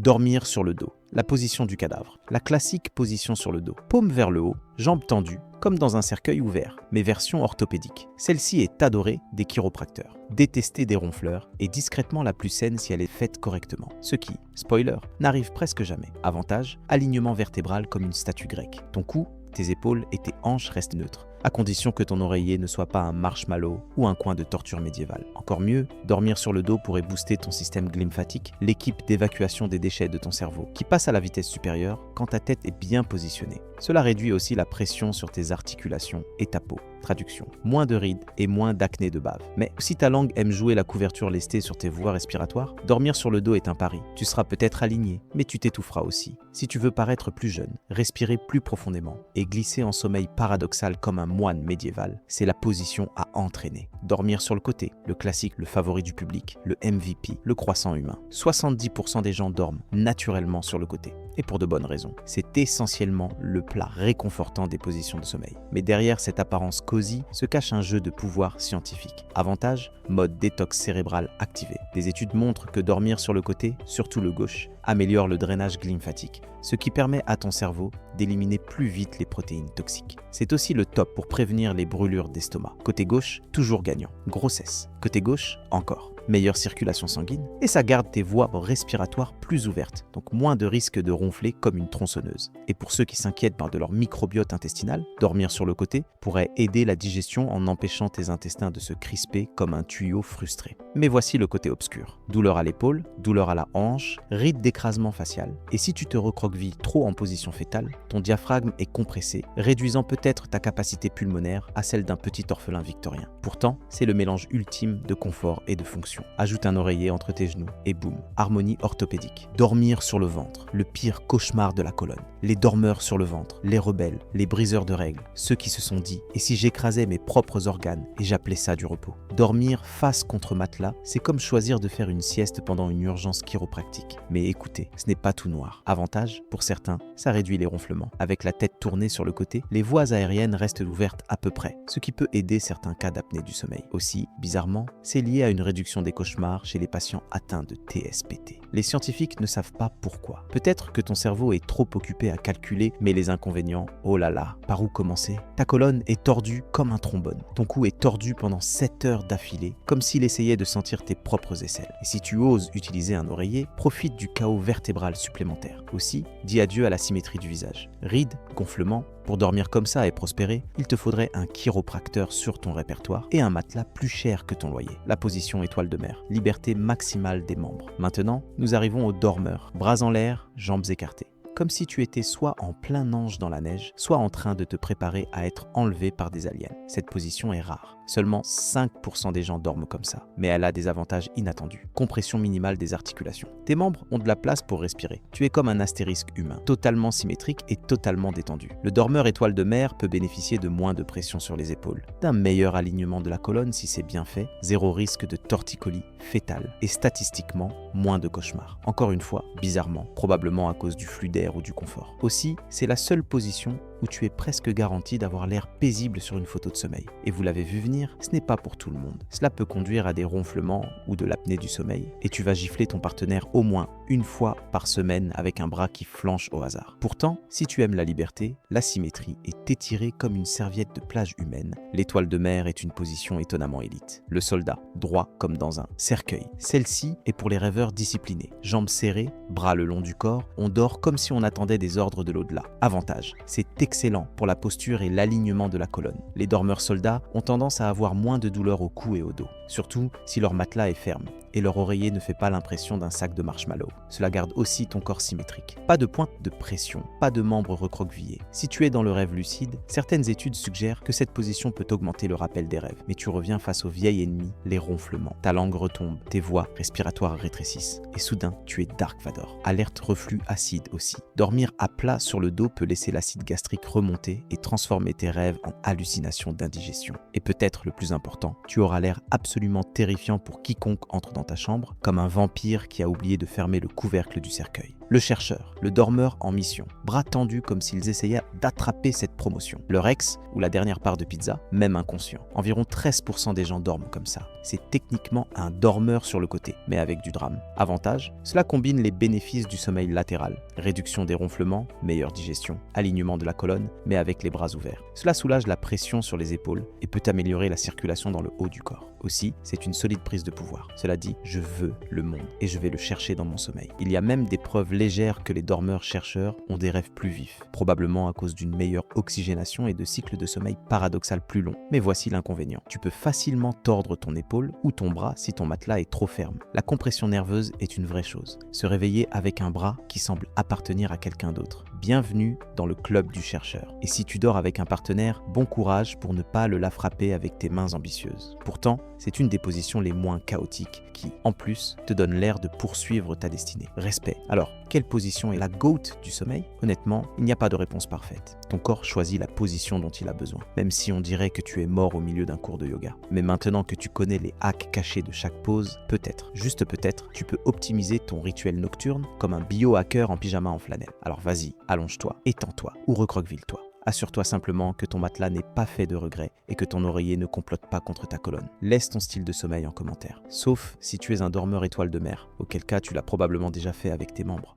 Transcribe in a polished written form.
Dormir sur le dos. La position du cadavre. La classique position sur le dos. Paume vers le haut, jambes tendues, comme dans un cercueil ouvert, mais version orthopédique. Celle-ci est adorée des chiropracteurs, détestée des ronfleurs et discrètement la plus saine si elle est faite correctement. Ce qui, spoiler, n'arrive presque jamais. Avantage, alignement vertébral comme une statue grecque. Ton cou, tes épaules et tes hanches restent neutres, à condition que ton oreiller ne soit pas un marshmallow ou un coin de torture médiévale. Encore mieux, dormir sur le dos pourrait booster ton système lymphatique, l'équipe d'évacuation des déchets de ton cerveau, qui passe à la vitesse supérieure quand ta tête est bien positionnée. Cela réduit aussi la pression sur tes articulations et ta peau. Traduction. Moins de rides et moins d'acné de bave. Mais si ta langue aime jouer la couverture lestée sur tes voies respiratoires, dormir sur le dos est un pari. Tu seras peut-être aligné, mais tu t'étoufferas aussi. Si tu veux paraître plus jeune, respirer plus profondément et glisser en sommeil paradoxal comme un moine médiéval, c'est la position à entraîner. Dormir sur le côté, le classique, le favori du public, le MVP, le croissant humain. 70% des gens dorment naturellement sur le côté. Et pour de bonnes raisons. C'est essentiellement le plat réconfortant des positions de sommeil. Mais derrière cette apparence cosy se cache un jeu de pouvoir scientifique. Avantage, mode détox cérébral activé. Des études montrent que dormir sur le côté, surtout le gauche, améliore le drainage lymphatique, ce qui permet à ton cerveau d'éliminer plus vite les protéines toxiques. C'est aussi le top pour prévenir les brûlures d'estomac. Côté gauche, toujours gagnant. Grossesse. Côté gauche, encore. Meilleure circulation sanguine et ça garde tes voies respiratoires plus ouvertes, donc moins de risque de ronfler comme une tronçonneuse. Et pour ceux qui s'inquiètent de leur microbiote intestinal, dormir sur le côté pourrait aider la digestion en empêchant tes intestins de se crisper comme un tuyau frustré. Mais voici le côté obscur. Douleur à l'épaule, douleur à la hanche, ride d'écrasement facial. Et si tu te recroquevilles trop en position fétale, ton diaphragme est compressé, réduisant peut-être ta capacité pulmonaire à celle d'un petit orphelin victorien. Pourtant, c'est le mélange ultime de confort et de fonction. Ajoute un oreiller entre tes genoux et boum, harmonie orthopédique. Dormir sur le ventre, le pire cauchemar de la colonne. Les dormeurs sur le ventre, les rebelles, les briseurs de règles, ceux qui se sont dit « et si j'écrasais mes propres organes et j'appelais ça du repos ?» Dormir face contre matelas, c'est comme choisir de faire une sieste pendant une urgence chiropractique. Mais écoutez, ce n'est pas tout noir. Avantage, pour certains, ça réduit les ronflements. Avec la tête tournée sur le côté, les voies aériennes restent ouvertes à peu près, ce qui peut aider certains cas d'apnée du sommeil. Aussi, bizarrement, c'est lié à une réduction des cauchemars chez les patients atteints de TSPT. Les scientifiques ne savent pas pourquoi. Peut-être que ton cerveau est trop occupé à calculer, mais les inconvénients, oh là là, par où commencer? Ta colonne est tordue comme un trombone. Ton cou est tordu pendant 7 heures d'affilée, comme s'il essayait de sentir tes propres aisselles. Et si tu oses utiliser un oreiller, profite du chaos vertébral supplémentaire. Aussi, dis adieu à la symétrie du visage. Rides, gonflements. Pour dormir comme ça et prospérer, il te faudrait un chiropracteur sur ton répertoire et un matelas plus cher que ton loyer. La position étoile de mer, liberté maximale des membres. Maintenant, nous arrivons au dormeur. Bras en l'air, jambes écartées. Comme si tu étais soit en plein ange dans la neige, soit en train de te préparer à être enlevé par des aliens. Cette position est rare. Seulement 5% des gens dorment comme ça, mais elle a des avantages inattendus. Compression minimale des articulations. Tes membres ont de la place pour respirer. Tu es comme un astérisque humain, totalement symétrique et totalement détendu. Le dormeur étoile de mer peut bénéficier de moins de pression sur les épaules, d'un meilleur alignement de la colonne si c'est bien fait, zéro risque de torticolis fétale et statistiquement moins de cauchemars. Encore une fois, bizarrement, probablement à cause du flux d'air ou du confort. Aussi, c'est la seule position où tu es presque garanti d'avoir l'air paisible sur une photo de sommeil. Et vous l'avez vu venir, ce n'est pas pour tout le monde. Cela peut conduire à des ronflements ou de l'apnée du sommeil, et tu vas gifler ton partenaire au moins une fois par semaine avec un bras qui flanche au hasard. Pourtant, si tu aimes la liberté, la symétrie est étirée comme une serviette de plage humaine. L'étoile de mer est une position étonnamment élite. Le soldat, droit comme dans un cercueil. Celle-ci est pour les rêveurs disciplinés. Jambes serrées, bras le long du corps, on dort comme si on attendait des ordres de l'au-delà. Avantage, c'est excellent pour la posture et l'alignement de la colonne. Les dormeurs soldats ont tendance à avoir moins de douleur au cou et au dos, surtout si leur matelas est ferme et leur oreiller ne fait pas l'impression d'un sac de marshmallow. Cela garde aussi ton corps symétrique. Pas de pointe de pression, pas de membres recroquevillés. Si tu es dans le rêve lucide, certaines études suggèrent que cette position peut augmenter le rappel des rêves, mais tu reviens face au vieil ennemi, les ronflements. Ta langue retombe, tes voies respiratoires rétrécissent et soudain, tu es Dark Vador. Alerte reflux acide aussi. Dormir à plat sur le dos peut laisser l'acide gastrique remonter et transformer tes rêves en hallucinations d'indigestion. Et peut-être le plus important, tu auras l'air absolument terrifiant pour quiconque entre dans ta chambre, comme un vampire qui a oublié de fermer le couvercle du cercueil. Le chercheur, le dormeur en mission, bras tendus comme s'ils essayaient d'attraper cette promotion. Leur ex, ou la dernière part de pizza, même inconscient. Environ 13% des gens dorment comme ça. C'est techniquement un dormeur sur le côté, mais avec du drame. Avantage, cela combine les bénéfices du sommeil latéral. Réduction des ronflements, meilleure digestion, alignement de la colonne, mais avec les bras ouverts. Cela soulage la pression sur les épaules et peut améliorer la circulation dans le haut du corps. Aussi, c'est une solide prise de pouvoir. Cela dit, je veux le monde et je vais le chercher dans mon sommeil. Il y a même des preuves légères que les dormeurs-chercheurs ont des rêves plus vifs, probablement à cause d'une meilleure oxygénation et de cycles de sommeil paradoxal plus longs. Mais voici l'inconvénient. Tu peux facilement tordre ton épaule ou ton bras si ton matelas est trop ferme. La compression nerveuse est une vraie chose. Se réveiller avec un bras qui semble appartenir à quelqu'un d'autre. Bienvenue dans le club du chercheur. Et si tu dors avec un partenaire, bon courage pour ne pas la frapper avec tes mains ambitieuses. Pourtant, c'est une des positions les moins chaotiques qui, en plus, te donne l'air de poursuivre ta destinée. Respect. Alors, quelle position est la GOAT du sommeil? Honnêtement, il n'y a pas de réponse parfaite. Ton corps choisit la position dont il a besoin, même si on dirait que tu es mort au milieu d'un cours de yoga. Mais maintenant que tu connais les hacks cachés de chaque pose, peut-être, juste peut-être, tu peux optimiser ton rituel nocturne comme un biohacker en pyjama en flanelle. Alors vas-y, allonge-toi, étends-toi ou recroqueville-toi. Assure-toi simplement que ton matelas n'est pas fait de regrets et que ton oreiller ne complote pas contre ta colonne. Laisse ton style de sommeil en commentaire, sauf si tu es un dormeur étoile de mer, auquel cas tu l'as probablement déjà fait avec tes membres.